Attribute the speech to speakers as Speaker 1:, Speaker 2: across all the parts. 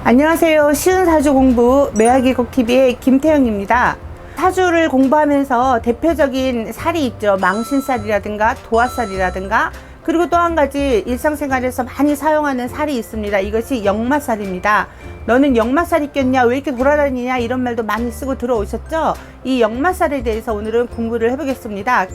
Speaker 1: 안녕하세요. 쉬운 사주 공부 매화계곡TV의 김태영입니다. 사주를 공부하면서 대표적인 살이 있죠. 망신살이라든가 도화살이라든가, 그리고 또 한 가지 일상생활에서 많이 사용하는 살이 있습니다. 이것이 역마살입니다. 너는 역마살이 꼈냐, 왜 이렇게 돌아다니냐, 이런 말도 많이 쓰고 들어오셨죠. 이 역마살에 대해서 오늘은 공부를 해보겠습니다.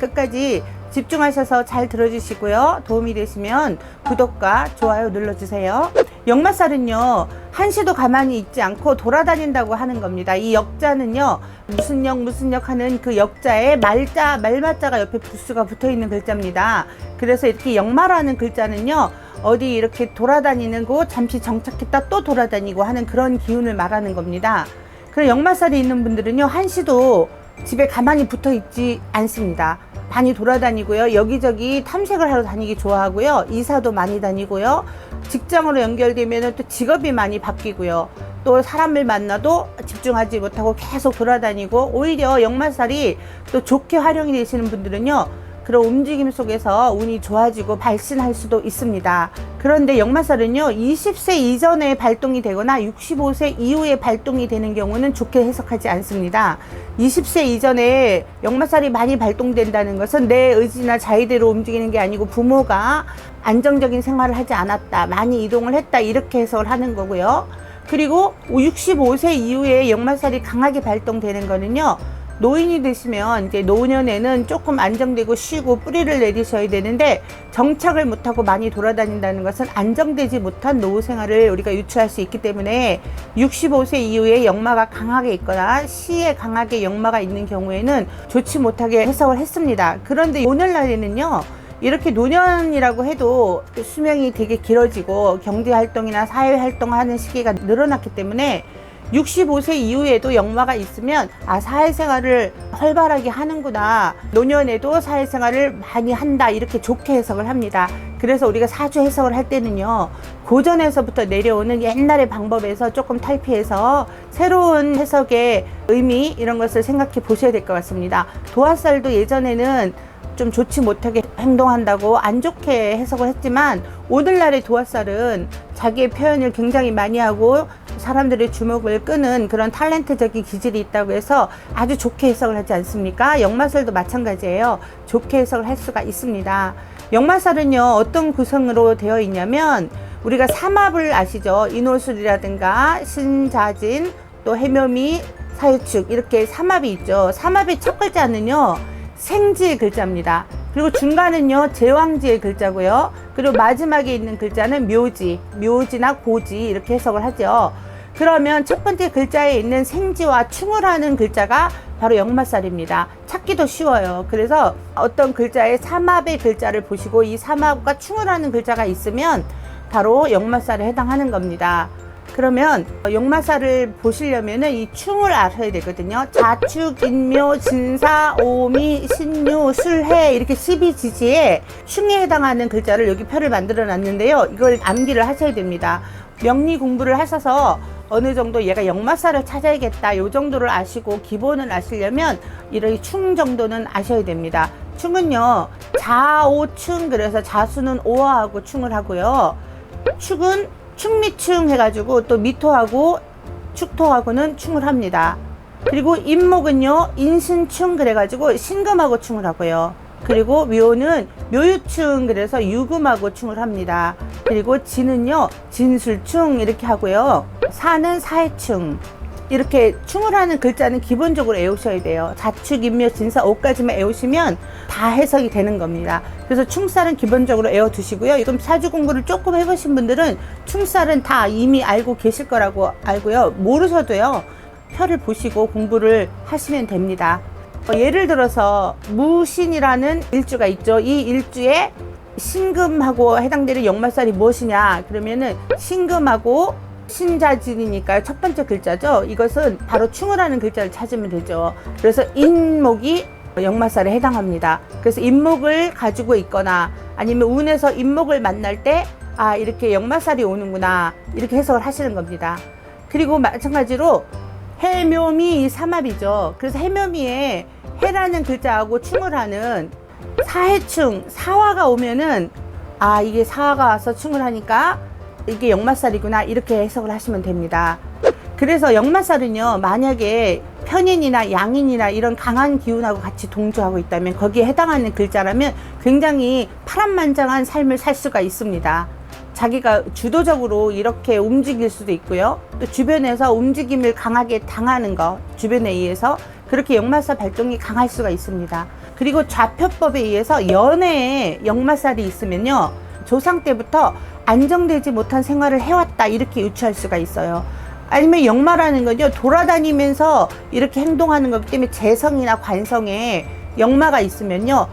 Speaker 1: 끝까지 집중하셔서 잘 들어주시고요. 도움이 되시면 구독과 좋아요 눌러주세요. 역마살은요, 한시도 가만히 있지 않고 돌아다닌다고 하는 겁니다. 이 역자는요, 무슨 역 하는 그 역자에 말마자가 옆에 부수가 붙어 있는 글자입니다. 그래서 이렇게 역마라는 글자는요, 어디 이렇게 돌아다니는 곳, 잠시 정착했다 또 돌아다니고 하는 그런 기운을 말하는 겁니다. 그런 역마살이 있는 분들은요, 한시도 집에 가만히 붙어 있지 않습니다. 많이 돌아다니고요. 여기저기 탐색을 하러 다니기 좋아하고요. 이사도 많이 다니고요. 직장으로 연결되면 또 직업이 많이 바뀌고요. 또 사람을 만나도 집중하지 못하고 계속 돌아다니고, 오히려 역마살이 또 좋게 활용이 되시는 분들은요, 그런 움직임 속에서 운이 좋아지고 발신할 수도 있습니다. 그런데 역마살은요, 20세 이전에 발동이 되거나 65세 이후에 발동이 되는 경우는 좋게 해석하지 않습니다. 20세 이전에 역마살이 많이 발동된다는 것은 내 의지나 자의대로 움직이는 게 아니고 부모가 안정적인 생활을 하지 않았다, 많이 이동을 했다, 이렇게 해석을 하는 거고요. 그리고 65세 이후에 역마살이 강하게 발동되는 거는요, 노인이 되시면 이제 노년에는 조금 안정되고 쉬고 뿌리를 내리셔야 되는데, 정착을 못하고 많이 돌아다닌다는 것은 안정되지 못한 노후 생활을 우리가 유추할 수 있기 때문에, 65세 이후에 역마가 강하게 있거나 시에 강하게 역마가 있는 경우에는 좋지 못하게 해석을 했습니다. 그런데 오늘날에는요, 이렇게 노년이라고 해도 수명이 되게 길어지고 경제활동이나 사회활동하는 시기가 늘어났기 때문에 65세 이후에도 역마가 있으면 사회생활을 활발하게 하는구나, 노년에도 사회생활을 많이 한다, 이렇게 좋게 해석을 합니다. 그래서 우리가 사주 해석을 할 때는요, 고전에서부터 내려오는 옛날의 방법에서 조금 탈피해서 새로운 해석의 의미, 이런 것을 생각해 보셔야 될 것 같습니다. 도화살도 예전에는 좀 좋지 못하게 행동한다고 안 좋게 해석을 했지만, 오늘날의 도화살은 자기의 표현을 굉장히 많이 하고 사람들의 주목을 끄는 그런 탤런트적인 기질이 있다고 해서 아주 좋게 해석을 하지 않습니까? 역마살도 마찬가지예요. 좋게 해석을 할 수가 있습니다. 역마살은요, 어떤 구성으로 되어 있냐면, 우리가 삼합을 아시죠? 인호술이라든가 신자진, 또 해묘미, 사유축, 이렇게 삼합이 있죠. 삼합의 첫 글자는요, 생지의 글자입니다. 그리고 중간은요, 제왕지의 글자고요. 그리고 마지막에 있는 글자는 묘지나 고지, 이렇게 해석을 하죠. 그러면 첫 번째 글자에 있는 생지와 충을 하는 글자가 바로 역마살입니다. 찾기도 쉬워요. 그래서 어떤 글자에 삼합의 글자를 보시고 이 삼합과 충을 하는 글자가 있으면 바로 역마살에 해당하는 겁니다. 그러면 역마살을 보시려면은 이 충을 아셔야 되거든요. 자축, 인묘, 진사, 오미, 신유, 술해, 이렇게 12지지에 충에 해당하는 글자를 여기 표를 만들어 놨는데요. 이걸 암기를 하셔야 됩니다. 명리 공부를 하셔서 어느 정도 얘가 역마살을 찾아야겠다, 요 정도를 아시고 기본을 아시려면 이런 충 정도는 아셔야 됩니다. 충은요, 자오충, 그래서 자수는 오화하고 충을 하고요. 축은 충미충 해가지고 또 미토하고 축토하고는 충을 합니다. 그리고 임목은요, 인신충 그래가지고 신금하고 충을 하고요. 그리고 묘는 묘유충, 그래서 유금하고 충을 합니다. 그리고 진은요, 진술충 이렇게 하고요. 사는 사해충, 이렇게 충을 하는 글자는 기본적으로 외우셔야 돼요. 자축, 인묘, 진사 5까지만 외우시면 다 해석이 되는 겁니다. 그래서 충살은 기본적으로 외워두시고요. 이건 사주 공부를 조금 해보신 분들은 충살은 다 이미 알고 계실 거라고 알고요. 모르셔도요, 표를 보시고 공부를 하시면 됩니다. 예를 들어서 무신이라는 일주가 있죠. 이 일주에 신금하고 해당되는 역마살이 무엇이냐, 그러면은 신금하고 신자진이니까 첫 번째 글자죠. 이것은 바로 충을 하는 글자를 찾으면 되죠. 그래서 인목이 역마살에 해당합니다. 그래서 인목을 가지고 있거나 아니면 운에서 인목을 만날 때 이렇게 역마살이 오는구나, 이렇게 해석을 하시는 겁니다. 그리고 마찬가지로 해묘미 삼합이죠. 그래서 해묘미에 해라는 글자하고 충을 하는 사해충, 사화가 오면은 아, 이게 사화가 와서 충을 하니까 이게 역마살이구나, 이렇게 해석을 하시면 됩니다. 그래서 역마살은요, 만약에 편인이나 양인이나 이런 강한 기운하고 같이 동조하고 있다면, 거기에 해당하는 글자라면 굉장히 파란만장한 삶을 살 수가 있습니다. 자기가 주도적으로 이렇게 움직일 수도 있고요, 또 주변에서 움직임을 강하게 당하는 것, 주변에 의해서 그렇게 역마살 발동이 강할 수가 있습니다. 그리고 좌표법에 의해서 연애에 역마살이 있으면요, 조상 때부터 안정되지 못한 생활을 해왔다, 이렇게 유추할 수가 있어요. 아니면 역마라는 건요, 돌아다니면서 이렇게 행동하는 거기 때문에 재성이나 관성에 역마가 있으면요,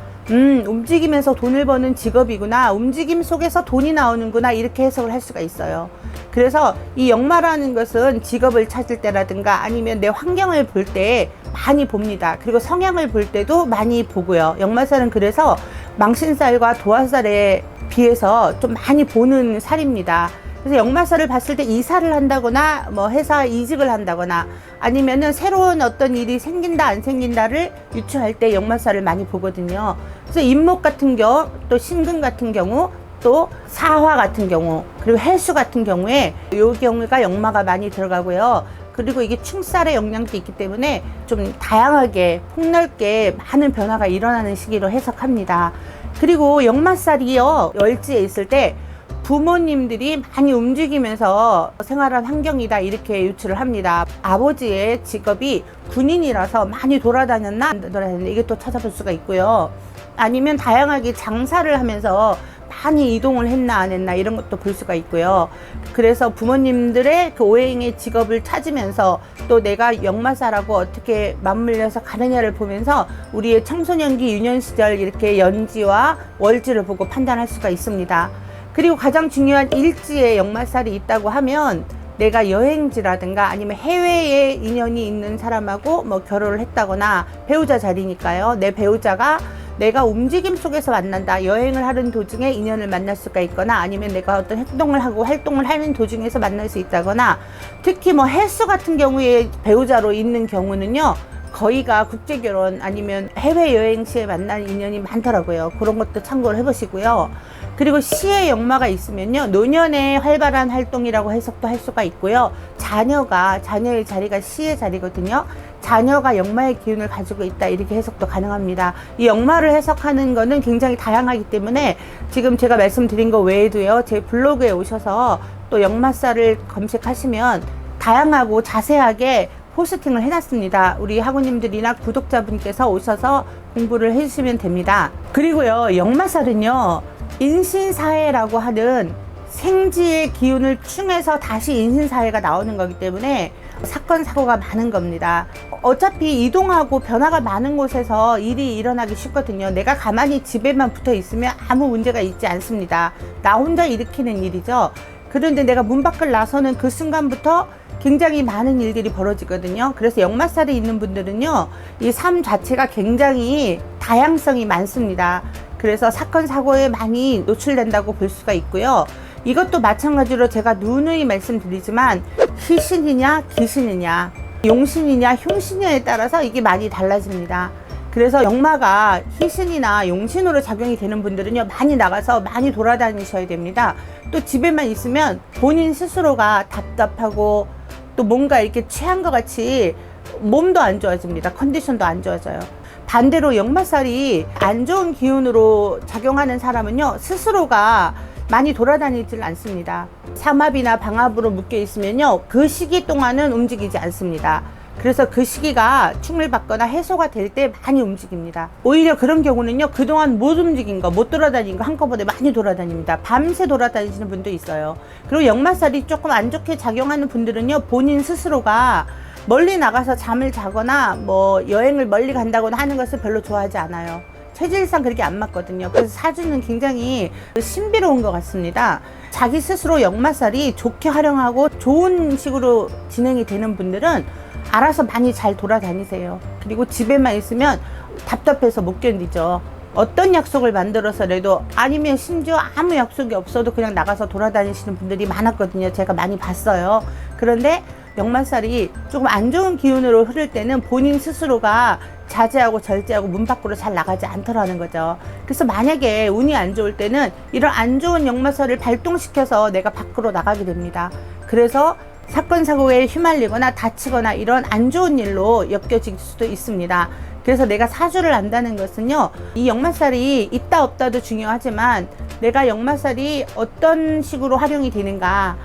Speaker 1: 움직이면서 돈을 버는 직업이구나, 움직임 속에서 돈이 나오는구나, 이렇게 해석을 할 수가 있어요. 그래서 이 역마라는 것은 직업을 찾을 때라든가 아니면 내 환경을 볼 때 많이 봅니다. 그리고 성향을 볼 때도 많이 보고요. 역마살은 그래서 망신살과 도화살에 비해서 좀 많이 보는 살입니다. 그래서 역마살을 봤을 때 이사를 한다거나 뭐 회사 이직을 한다거나 아니면은 새로운 어떤 일이 생긴다 안 생긴다를 유추할 때 역마살을 많이 보거든요. 그래서 임목 같은 경우, 또 신금 같은 경우, 또 사화 같은 경우, 그리고 해수 같은 경우에 이 경우가 역마가 많이 들어가고요. 그리고 이게 충살의 영향도 있기 때문에 좀 다양하게 폭넓게 많은 변화가 일어나는 시기로 해석합니다. 그리고 역마살이요, 월지에 있을 때 부모님들이 많이 움직이면서 생활한 환경이다, 이렇게 유추를 합니다. 아버지의 직업이 군인이라서 많이 돌아다녔나 안 돌아다녔나, 이게 또 찾아볼 수가 있고요. 아니면 다양하게 장사를 하면서 많이 이동을 했나 안 했나, 이런 것도 볼 수가 있고요. 그래서 부모님들의 그 오행의 직업을 찾으면서 또 내가 역마살하고 어떻게 맞물려서 가느냐를 보면서 우리의 청소년기 유년 시절 이렇게 연지와 월지를 보고 판단할 수가 있습니다. 그리고 가장 중요한 일지에 역마살이 있다고 하면 내가 여행지라든가 아니면 해외에 인연이 있는 사람하고 뭐 결혼을 했다거나, 배우자 자리니까요, 내 배우자가 내가 움직임 속에서 만난다, 여행을 하는 도중에 인연을 만날 수가 있거나 아니면 내가 어떤 행동을 하고 활동을 하는 도중에서 만날 수 있다거나, 특히 뭐 해수 같은 경우에 배우자로 있는 경우는요, 거의가 국제결혼 아니면 해외여행 시에 만난 인연이 많더라고요. 그런 것도 참고를 해보시고요. 그리고 시에 역마가 있으면요, 노년의 활발한 활동이라고 해석도 할 수가 있고요. 자녀의 자리가 시의 자리거든요. 자녀가 역마의 기운을 가지고 있다, 이렇게 해석도 가능합니다. 이 역마를 해석하는 거는 굉장히 다양하기 때문에 지금 제가 말씀드린 거 외에도요, 제 블로그에 오셔서 또 역마살을 검색하시면 다양하고 자세하게 포스팅을 해놨습니다. 우리 학우님들이나 구독자분께서 오셔서 공부를 해주시면 됩니다. 그리고요, 역마살은요, 인신사해라고 하는 생지의 기운을 충해서 다시 인신사해가 나오는 거기 때문에 사건 사고가 많은 겁니다. 어차피 이동하고 변화가 많은 곳에서 일이 일어나기 쉽거든요. 내가 가만히 집에만 붙어 있으면 아무 문제가 있지 않습니다. 나 혼자 일으키는 일이죠. 그런데 내가 문 밖을 나서는 그 순간부터 굉장히 많은 일들이 벌어지거든요. 그래서 역마살이 있는 분들은요, 이 삶 자체가 굉장히 다양성이 많습니다. 그래서 사건 사고에 많이 노출된다고 볼 수가 있고요. 이것도 마찬가지로 제가 누누이 말씀드리지만 희신이냐 기신이냐, 용신이냐 흉신이냐에 따라서 이게 많이 달라집니다. 그래서 역마가 희신이나 용신으로 작용이 되는 분들은요, 많이 나가서 많이 돌아다니셔야 됩니다. 또 집에만 있으면 본인 스스로가 답답하고 또 뭔가 이렇게 취한 것 같이 몸도 안 좋아집니다. 컨디션도 안 좋아져요. 반대로 역마살이 안 좋은 기운으로 작용하는 사람은요, 스스로가 많이 돌아다니질 않습니다. 삼합이나 방합으로 묶여 있으면요, 그 시기 동안은 움직이지 않습니다. 그래서 그 시기가 충을 받거나 해소가 될 때 많이 움직입니다. 오히려 그런 경우는요, 그동안 못 움직인 거, 못 돌아다닌 거 한꺼번에 많이 돌아다닙니다. 밤새 돌아다니시는 분도 있어요. 그리고 역마살이 조금 안 좋게 작용하는 분들은요, 본인 스스로가 멀리 나가서 잠을 자거나 뭐 여행을 멀리 간다거나 하는 것을 별로 좋아하지 않아요. 체질상 그렇게 안 맞거든요. 그래서 사주는 굉장히 신비로운 것 같습니다. 자기 스스로 역마살이 좋게 활용하고 좋은 식으로 진행이 되는 분들은 알아서 많이 잘 돌아다니세요. 그리고 집에만 있으면 답답해서 못 견디죠. 어떤 약속을 만들어서라도, 아니면 심지어 아무 약속이 없어도 그냥 나가서 돌아다니시는 분들이 많았거든요. 제가 많이 봤어요. 그런데 역마살이 조금 안 좋은 기운으로 흐를 때는 본인 스스로가 자제하고 절제하고 문 밖으로 잘 나가지 않더라는 거죠. 그래서 만약에 운이 안 좋을 때는 이런 안 좋은 역마살을 발동시켜서 내가 밖으로 나가게 됩니다. 그래서 사건 사고에 휘말리거나 다치거나 이런 안 좋은 일로 엮여질 수도 있습니다. 그래서 내가 사주를 안다는 것은요, 이 역마살이 있다 없다도 중요하지만 내가 역마살이 어떤 식으로 활용이 되는가,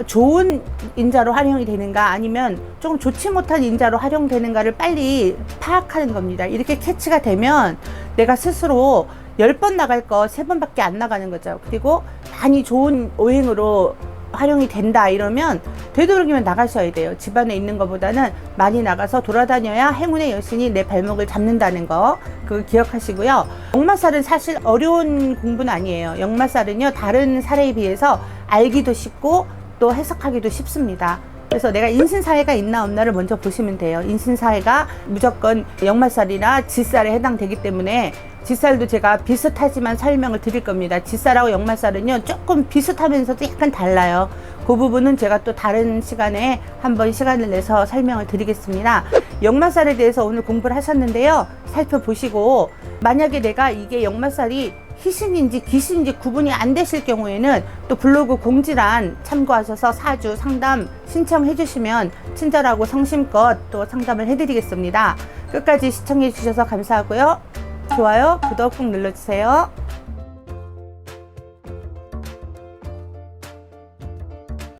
Speaker 1: 좋은 인자로 활용이 되는가 아니면 조금 좋지 못한 인자로 활용되는가를 빨리 파악하는 겁니다. 이렇게 캐치가 되면 내가 스스로 10번 나갈 거 3번밖에 안 나가는 거죠. 그리고 많이 좋은 오행으로 활용이 된다 이러면 되도록이면 나가셔야 돼요. 집안에 있는 것보다는 많이 나가서 돌아다녀야 행운의 여신이 내 발목을 잡는다는 거, 그거 기억하시고요. 역마살은 사실 어려운 공부는 아니에요. 역마살은요, 다른 살에 비해서 알기도 쉽고 또 해석하기도 쉽습니다. 그래서 내가 인신사회가 있나 없나를 먼저 보시면 돼요. 인신사회가 무조건 역마살이나 지살에 해당되기 때문에 지살도 제가 비슷하지만 설명을 드릴 겁니다. 지살하고 역마살은요, 조금 비슷하면서도 약간 달라요. 그 부분은 제가 또 다른 시간에 한번 시간을 내서 설명을 드리겠습니다. 역마살에 대해서 오늘 공부를 하셨는데요, 살펴보시고 만약에 내가 이게 역마살이 희신인지 귀신인지 구분이 안 되실 경우에는 또 블로그 공지란 참고하셔서 사주 상담 신청해 주시면 친절하고 성심껏 또 상담을 해드리겠습니다. 끝까지 시청해 주셔서 감사하고요. 좋아요, 구독 꼭 눌러주세요.